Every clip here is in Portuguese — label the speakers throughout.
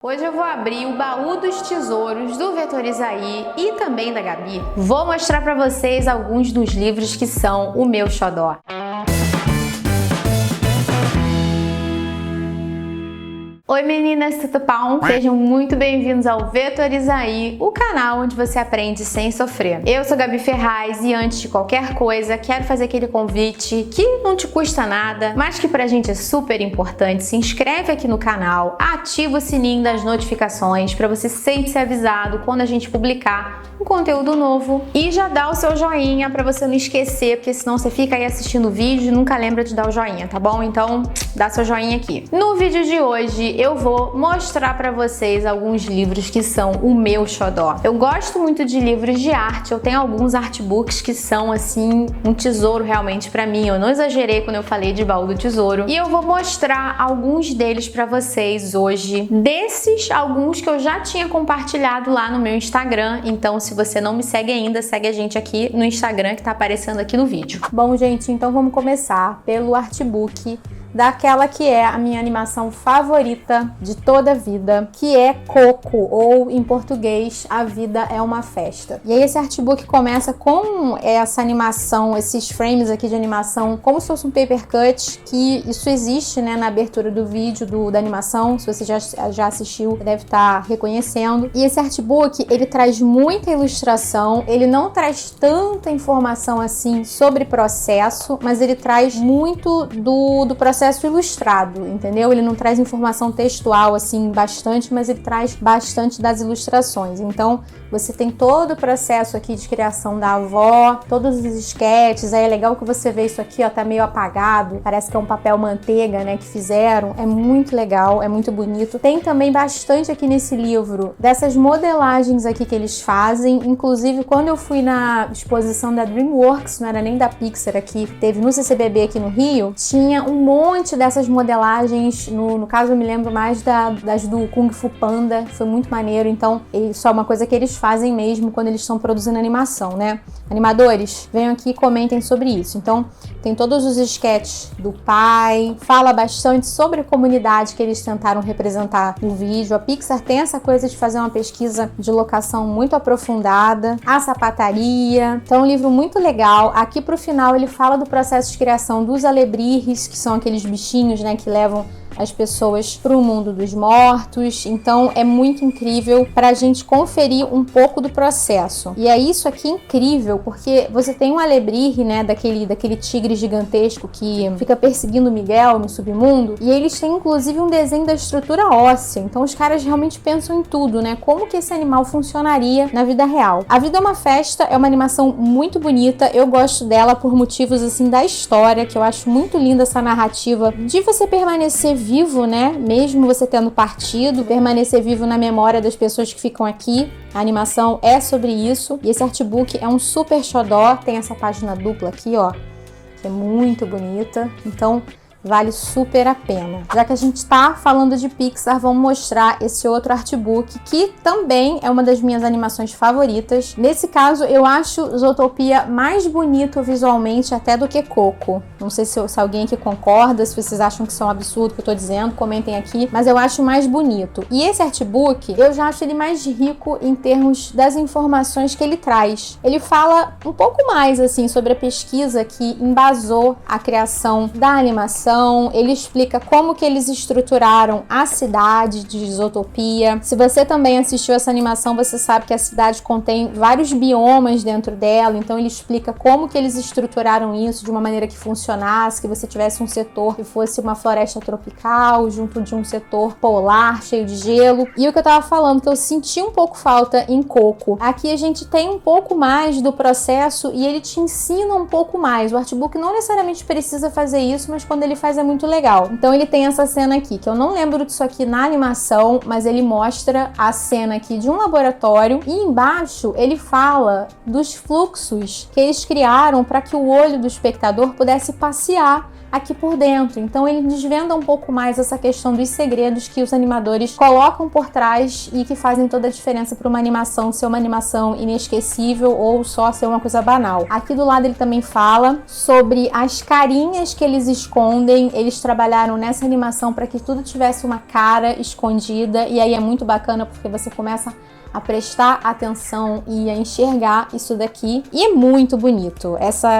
Speaker 1: Hoje eu vou abrir o baú dos tesouros do Vetorizaí e também da Gabi. Vou mostrar para vocês alguns dos livros que são o meu xodó. Oi meninas, tudo bom? Sejam muito bem-vindos ao Vetorizaí, o canal onde você aprende sem sofrer. Eu sou Gabi Ferraz e antes de qualquer coisa, quero fazer aquele convite que não te custa nada, mas que pra gente é super importante. Se inscreve aqui no canal, ativa o sininho das notificações para você sempre ser avisado quando a gente publicar um conteúdo novo e já dá o seu joinha para você não esquecer, porque senão você fica aí assistindo o vídeo e nunca lembra de dar o joinha, tá bom? Então, dá seu joinha aqui. No vídeo de hoje, eu vou mostrar para vocês alguns livros que são o meu xodó. Eu gosto muito de livros de arte, eu tenho alguns artbooks que são, assim, um tesouro realmente para mim. Eu não exagerei quando eu falei de baú do tesouro. E eu vou mostrar alguns deles para vocês hoje. Desses, alguns que eu já tinha compartilhado lá no meu Instagram. Então, se você não me segue ainda, segue a gente aqui no Instagram que tá aparecendo aqui no vídeo. Bom, gente, então vamos começar pelo artbook daquela que é a minha animação favorita de toda a vida, que é Coco, ou em português, A Vida é uma Festa. E aí esse artbook começa com essa animação, esses frames aqui de animação, como se fosse um paper cut, que isso existe, né, na abertura do vídeo da animação. Se você já assistiu, deve estar reconhecendo. E esse artbook, ele traz muita ilustração, ele não traz tanta informação assim sobre processo, mas ele traz muito do processo ilustrado, entendeu? Ele não traz informação textual assim bastante, mas ele traz bastante das ilustrações. Então, você tem todo o processo aqui de criação da avó, todos os esquetes. Aí é legal que você vê isso aqui, ó, tá meio apagado, parece que é um papel manteiga, né, que fizeram. É muito legal, é muito bonito. Tem também bastante aqui nesse livro dessas modelagens aqui que eles fazem. Inclusive, quando eu fui na exposição da DreamWorks, não era nem da Pixar aqui, teve no CCBB aqui no Rio, tinha um monte dessas modelagens. No caso, eu me lembro mais das do Kung Fu Panda, foi muito maneiro. Então, isso é uma coisa que eles fazem mesmo quando eles estão produzindo animação, né? Animadores, venham aqui e comentem sobre isso. Então, tem todos os sketches do pai, fala bastante sobre a comunidade que eles tentaram representar no vídeo. A Pixar tem essa coisa de fazer uma pesquisa de locação muito aprofundada. A sapataria, então é um livro muito legal. Aqui pro final ele fala do processo de criação dos alebrijes, que são aqueles bichinhos, né, que levam as pessoas para o mundo dos mortos. Então é muito incrível para a gente conferir um pouco do processo. E é isso aqui incrível, porque você tem um alebrije, né, daquele tigre gigantesco que fica perseguindo Miguel no submundo, e eles têm inclusive um desenho da estrutura óssea. Então os caras realmente pensam em tudo, né, como que esse animal funcionaria na vida real. A Vida é uma Festa é uma animação muito bonita. Eu gosto dela por motivos assim da história, que eu acho muito linda essa narrativa de você permanecer vivo, né? Mesmo você tendo partido, permanecer vivo na memória das pessoas que ficam aqui. A animação é sobre isso. E esse artbook é um super xodó. Tem essa página dupla aqui, ó, que é muito bonita. Então, vale super a pena. Já que a gente tá falando de Pixar, vamos mostrar esse outro artbook, que também é uma das minhas animações favoritas. Nesse caso, eu acho Zootopia mais bonito visualmente até do que Coco. Não sei se alguém aqui concorda, se vocês acham que isso é um absurdo que eu tô dizendo, comentem aqui, mas eu acho mais bonito. E esse artbook, eu já acho ele mais rico em termos das informações que ele traz. Ele fala um pouco mais, assim, sobre a pesquisa que embasou a criação da animação. Ele explica como que eles estruturaram a cidade de Zootopia. Se você também assistiu essa animação, você sabe que a cidade contém vários biomas dentro dela. Então ele explica como que eles estruturaram isso de uma maneira que funcionasse, que você tivesse um setor que fosse uma floresta tropical junto de um setor polar cheio de gelo. E o que eu tava falando, que eu senti um pouco falta em Coco. Aqui a gente tem um pouco mais do processo e ele te ensina um pouco mais. O artbook não necessariamente precisa fazer isso, mas quando ele faz é muito legal. Então ele tem essa cena aqui, que eu não lembro disso aqui na animação, mas ele mostra a cena aqui de um laboratório e embaixo ele fala dos fluxos que eles criaram para que o olho do espectador pudesse passear aqui por dentro. Então ele desvenda um pouco mais essa questão dos segredos que os animadores colocam por trás e que fazem toda a diferença para uma animação ser uma animação inesquecível ou só ser uma coisa banal. Aqui do lado ele também fala sobre as carinhas que eles escondem. Eles trabalharam nessa animação para que tudo tivesse uma cara escondida, e aí é muito bacana porque você começa a prestar atenção e a enxergar isso daqui, e é muito bonito.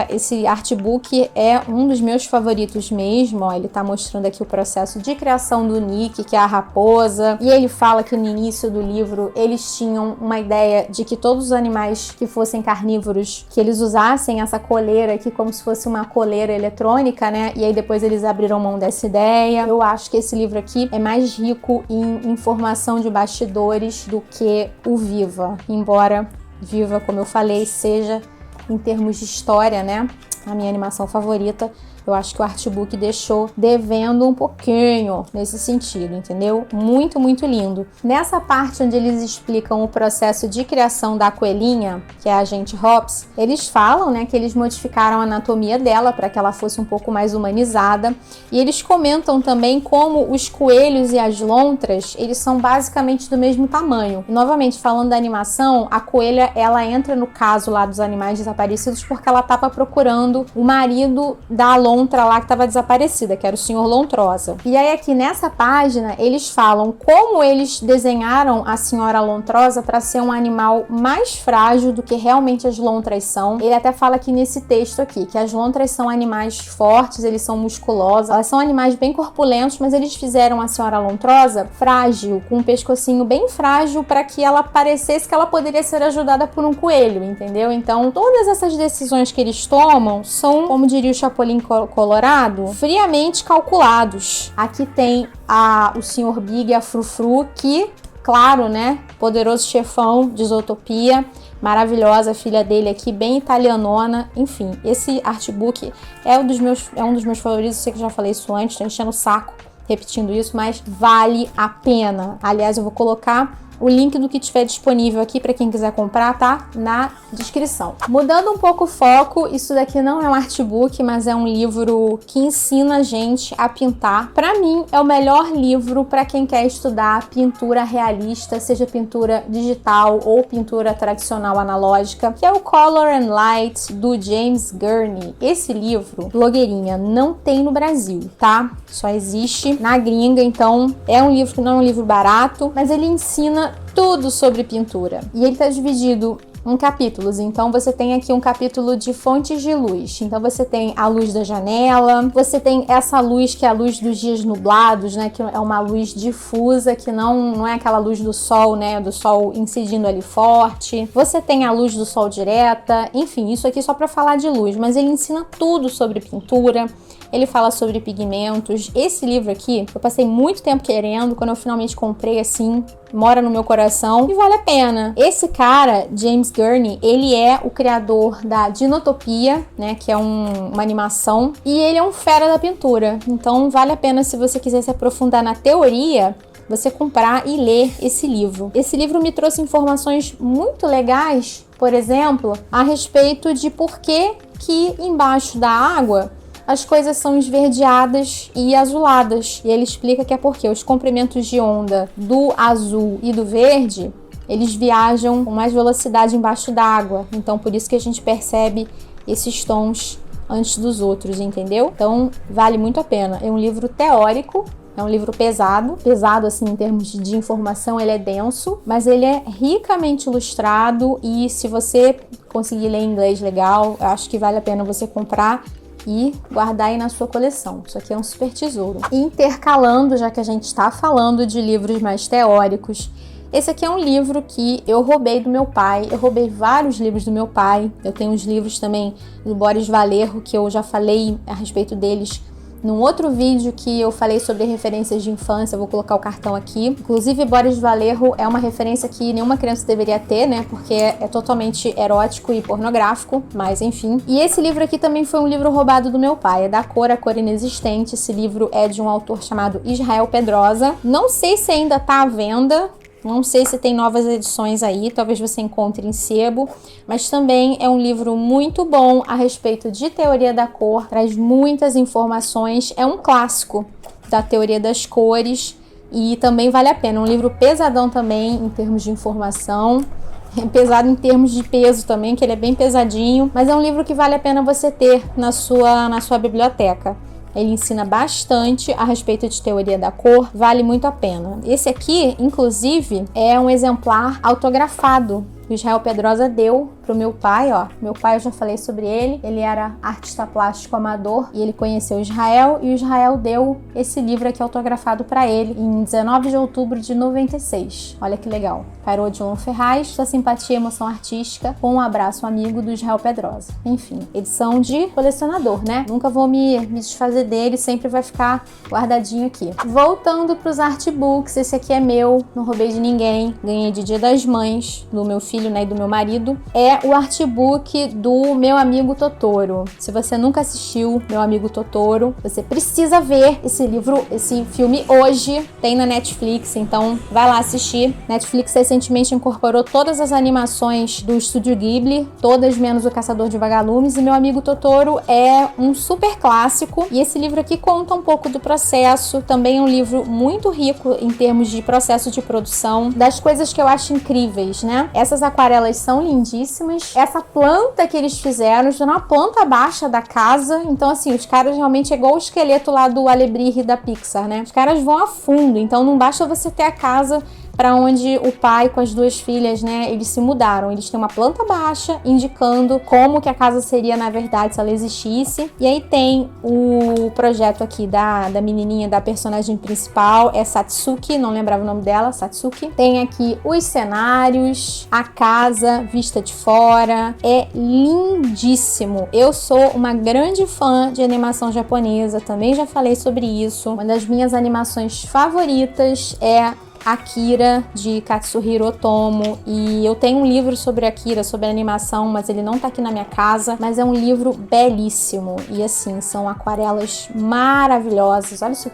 Speaker 1: Esse artbook é um dos meus favoritos mesmo, ó, ele tá mostrando aqui o processo de criação do Nick, que é a raposa, e ele fala que no início do livro eles tinham uma ideia de que todos os animais que fossem carnívoros, que eles usassem essa coleira aqui como se fosse uma coleira eletrônica, né, e aí depois eles abriram mão dessa ideia. Eu acho que esse livro aqui é mais rico em informação de bastidores do que o Viva, embora Viva, como eu falei, seja em termos de história, né, a minha animação favorita. Eu acho que o artbook deixou devendo um pouquinho nesse sentido, entendeu? Muito, muito lindo. Nessa parte onde eles explicam o processo de criação da coelhinha, que é a agente Hobbs, eles falam, né, que eles modificaram a anatomia dela para que ela fosse um pouco mais humanizada, e eles comentam também como os coelhos e as lontras, eles são basicamente do mesmo tamanho. E, novamente, falando da animação, a coelha, ela entra no caso lá dos animais desaparecidos porque ela estava procurando o marido da lontra lá que estava desaparecida, que era o Sr. Lontrosa. E aí aqui nessa página eles falam como eles desenharam a Senhora Lontrosa para ser um animal mais frágil do que realmente as lontras são. Ele até fala aqui nesse texto aqui que as lontras são animais fortes, eles são musculosos, elas são animais bem corpulentos, mas eles fizeram a Senhora Lontrosa frágil, com um pescocinho bem frágil, para que ela parecesse que ela poderia ser ajudada por um coelho, entendeu? Então todas essas decisões que eles tomam são, como diria o Chapolin Colorado, friamente calculados. Aqui tem o Sr. Big e a Frufru, que, claro, né, poderoso chefão de Zootopia, maravilhosa, filha dele aqui, bem italianona. Enfim, esse artbook é um dos meus favoritos. Eu sei que eu já falei isso antes, tô enchendo o saco repetindo isso, mas vale a pena. Aliás, eu vou colocar o link do que tiver disponível aqui para quem quiser comprar, tá? Na descrição. Mudando um pouco o foco, isso daqui não é um artbook, mas é um livro que ensina a gente a pintar. Para mim, é o melhor livro para quem quer estudar pintura realista, seja pintura digital ou pintura tradicional analógica, que é o Color and Light, do James Gurney. Esse livro, blogueirinha, não tem no Brasil, tá? Só existe na gringa, então é um livro que não é um livro barato, mas ele ensina tudo sobre pintura. E ele está dividido em capítulos. Então você tem aqui um capítulo de fontes de luz. Então você tem a luz da janela, você tem essa luz que é a luz dos dias nublados, né, que é uma luz difusa, que não é aquela luz do sol, né, do sol incidindo ali forte. Você tem a luz do sol direta. Enfim, isso aqui só para falar de luz, mas ele ensina tudo sobre pintura. Ele fala sobre pigmentos. Esse livro aqui, eu passei muito tempo querendo, quando eu finalmente comprei, assim, mora no meu coração e vale a pena. Esse cara, James Gurney, ele é o criador da Dinotopia, né, que é uma animação, e ele é um fera da pintura. Então vale a pena, se você quiser se aprofundar na teoria, você comprar e ler esse livro. Esse livro me trouxe informações muito legais, por exemplo, a respeito de por que embaixo da água as coisas são esverdeadas e azuladas. E ele explica que é porque os comprimentos de onda do azul e do verde, eles viajam com mais velocidade embaixo d'água. Então, por isso que a gente percebe esses tons antes dos outros, entendeu? Então, vale muito a pena. É um livro teórico, é um livro pesado assim em termos de informação, ele é denso, mas ele é ricamente ilustrado, e se você conseguir ler em inglês legal, eu acho que vale a pena você comprar e guardar aí na sua coleção. Isso aqui é um super tesouro. Intercalando, já que a gente está falando de livros mais teóricos, esse aqui é um livro que eu roubei do meu pai. Eu roubei vários livros do meu pai. Eu tenho uns livros também do Boris Vallejo, que eu já falei a respeito deles num outro vídeo que eu falei sobre referências de infância. Eu vou colocar o cartão aqui. Inclusive, Boris Vallejo é uma referência que nenhuma criança deveria ter, né? Porque é totalmente erótico e pornográfico, mas enfim. E esse livro aqui também foi um livro roubado do meu pai. É da Cor, a Cor Inexistente. Esse livro é de um autor chamado Israel Pedrosa. Não sei se ainda tá à venda,
Speaker 2: Não sei se tem novas edições aí, talvez você encontre em sebo, mas também é um livro muito bom a respeito de teoria da cor, traz muitas informações, é um clássico da teoria das cores e também vale a pena. É um livro pesadão também em termos de informação, pesado em termos de peso também, que ele é bem pesadinho, mas é um livro que vale a pena você ter na sua biblioteca. Ele ensina bastante a respeito de teoria da cor, vale muito a pena. Esse aqui, inclusive, é um exemplar autografado que o Israel Pedrosa deu pro meu pai, ó. Meu pai, eu já falei sobre ele, ele era artista plástico amador e ele conheceu o Israel e o Israel deu esse livro aqui autografado para ele em 19 de outubro de 96. Olha que legal. Cairo Odilon Ferraz, sua simpatia e emoção artística, com um abraço amigo do Israel Pedrosa. Enfim, edição de colecionador, né? Nunca vou me desfazer dele, sempre vai ficar guardadinho aqui. Voltando pros artbooks, esse aqui é meu, não roubei de ninguém, ganhei de Dia das Mães, do meu filho, né, e do meu marido. É o artbook do Meu Amigo Totoro. Se você nunca assistiu Meu Amigo Totoro, você precisa ver esse livro, esse filme hoje, tem na Netflix, então vai lá assistir. Netflix recentemente incorporou todas as animações do Estúdio Ghibli, todas menos O Caçador de Vagalumes, e Meu Amigo Totoro é um super clássico, e esse livro aqui conta um pouco do processo, também é um livro muito rico em termos de processo de produção, das coisas que eu acho incríveis, né? Essas aquarelas são lindíssimas, essa planta que eles fizeram, eles fizeram uma planta baixa da casa, então assim, os caras realmente é igual o esqueleto lá do Alebrije da Pixar, né? Os caras vão a fundo, então não basta você ter a casa para onde o pai com as duas filhas, né, eles se mudaram. Eles têm uma planta baixa indicando como que a casa seria na verdade se ela existisse. E aí tem o projeto aqui da menininha, da personagem principal, é Satsuki, não lembrava o nome dela, Satsuki. Tem aqui os cenários, a casa vista de fora, é lindíssimo. Eu sou uma grande fã de animação japonesa, também já falei sobre isso. Uma das minhas animações favoritas é Akira, de Katsuhiro Otomo, e eu tenho um livro sobre Akira, sobre animação, mas ele não tá aqui na minha casa, mas é um livro belíssimo, e assim, são aquarelas maravilhosas. Olha isso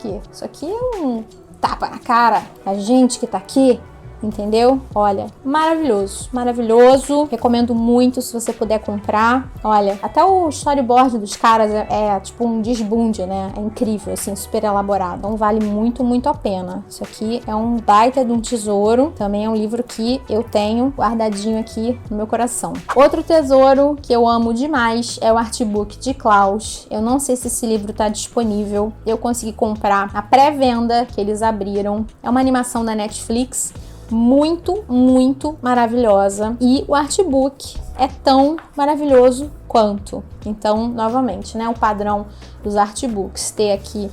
Speaker 2: aqui é um tapa na cara da gente que tá aqui, entendeu? Olha, maravilhoso, maravilhoso. Recomendo muito se você puder comprar. Olha, até o storyboard dos caras é tipo um desbunde, né? É incrível, assim, super elaborado. Então vale muito, muito a pena. Isso aqui é um baita de um tesouro. Também é um livro que eu tenho guardadinho aqui no meu coração. Outro tesouro que eu amo demais é o artbook de Klaus. Eu não sei se esse livro tá disponível. Eu consegui comprar a pré-venda que eles abriram. É uma animação da Netflix, muito, muito maravilhosa, e o artbook é tão maravilhoso quanto. Então, novamente, né, o padrão dos artbooks, ter aqui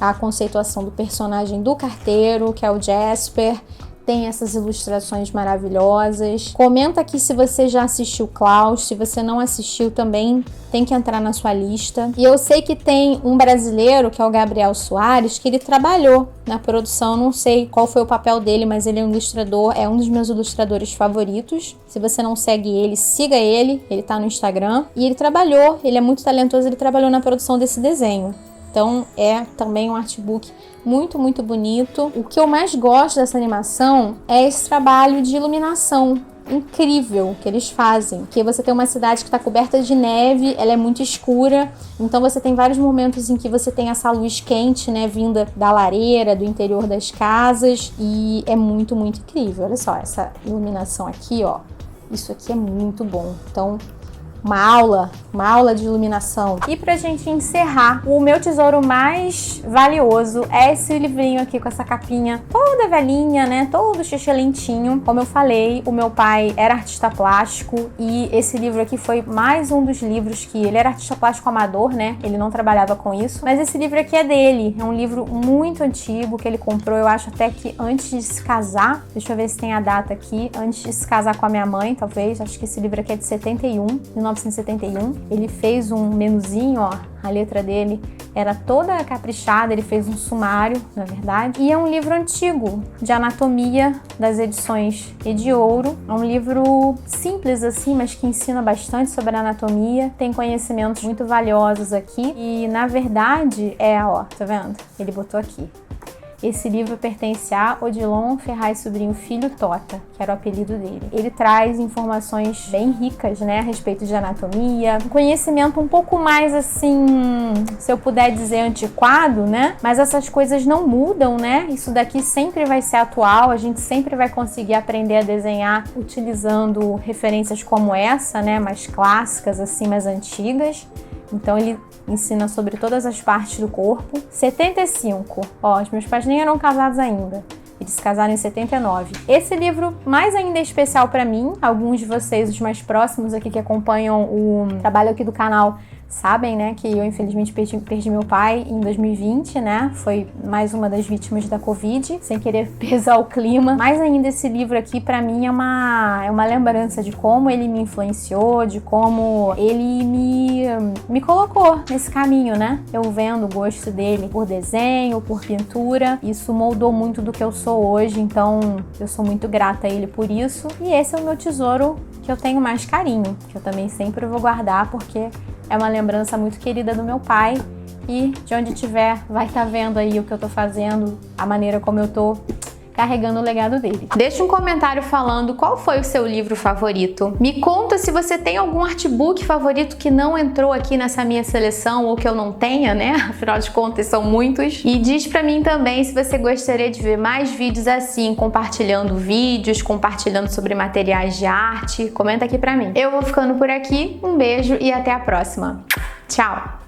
Speaker 2: a conceituação do personagem do carteiro, que é o Jasper, tem essas ilustrações maravilhosas. Comenta aqui se você já assistiu Klaus, se você não assistiu também tem que entrar na sua lista. E eu sei que tem um brasileiro, que é o Gabriel Soares, que ele trabalhou na produção, não sei qual foi o papel dele, mas ele é um ilustrador, é um dos meus ilustradores favoritos. Se você não segue ele, siga ele tá no Instagram. E ele trabalhou, ele é muito talentoso, ele trabalhou na produção desse desenho. Então é também um artbook muito, muito bonito. O que eu mais gosto dessa animação é esse trabalho de iluminação incrível que eles fazem, porque você tem uma cidade que está coberta de neve, ela é muito escura, então você tem vários momentos em que você tem essa luz quente, né, vinda da lareira, do interior das casas, e é muito, muito incrível. Olha só, essa iluminação aqui, ó, isso aqui é muito bom. Então, uma aula de iluminação. E pra gente encerrar, o meu tesouro mais valioso é esse livrinho aqui com essa capinha toda velhinha, né? Todo xixelentinho. Como eu falei, o meu pai era artista plástico e esse livro aqui foi mais um dos livros que ele era artista plástico amador, né? Ele não trabalhava com isso, mas esse livro aqui é dele. É um livro muito antigo que ele comprou, eu acho até que antes de se casar. Deixa eu ver se tem a data aqui. Antes de se casar com a minha mãe, talvez. Acho que esse livro aqui é de 1971. Ele fez um menuzinho, ó, a letra dele era toda caprichada, ele fez um sumário, na verdade. E é um livro antigo, de anatomia, das edições Ediouro. É um livro simples assim, mas que ensina bastante sobre anatomia. Tem conhecimentos muito valiosos aqui. E, na verdade, ó, tá vendo? Ele botou aqui. Esse livro pertence a Odilon Ferraz Sobrinho Filho Tota, que era o apelido dele. Ele traz informações bem ricas, né, a respeito de anatomia, um conhecimento um pouco mais assim, se eu puder dizer, antiquado, né, mas essas coisas não mudam, né, isso daqui sempre vai ser atual, a gente sempre vai conseguir aprender a desenhar utilizando referências como essa, né, mais clássicas, assim, mais antigas. Então ele ensina sobre todas as partes do corpo. 75. Ó, os meus pais nem eram casados ainda. Eles se casaram em 79. Esse livro mais ainda é especial para mim. Alguns de vocês, os mais próximos aqui que acompanham o trabalho aqui do canal, sabem, né, que eu infelizmente perdi meu pai em 2020, né, foi mais uma das vítimas da Covid, sem querer pesar o clima. Mais ainda, esse livro aqui pra mim é uma lembrança de como ele me influenciou, de como ele me colocou nesse caminho, né, eu vendo o gosto dele por desenho, por pintura, isso moldou muito do que eu sou hoje, então eu sou muito grata a ele por isso, e esse é o meu tesouro que eu tenho mais carinho, que eu também sempre vou guardar, porque é uma lembrança muito querida do meu pai e de onde tiver vai estar vendo aí o que eu tô fazendo, a maneira como eu tô carregando o legado dele. Deixa um comentário falando qual foi o seu livro favorito. Me conta se você tem algum artbook favorito que não entrou aqui nessa minha seleção ou que eu não tenha, né? Afinal de contas, são muitos. E diz pra mim também se você gostaria de ver mais vídeos assim, compartilhando vídeos, compartilhando sobre materiais de arte. Comenta aqui pra mim. Eu vou ficando por aqui. Um beijo e até a próxima. Tchau!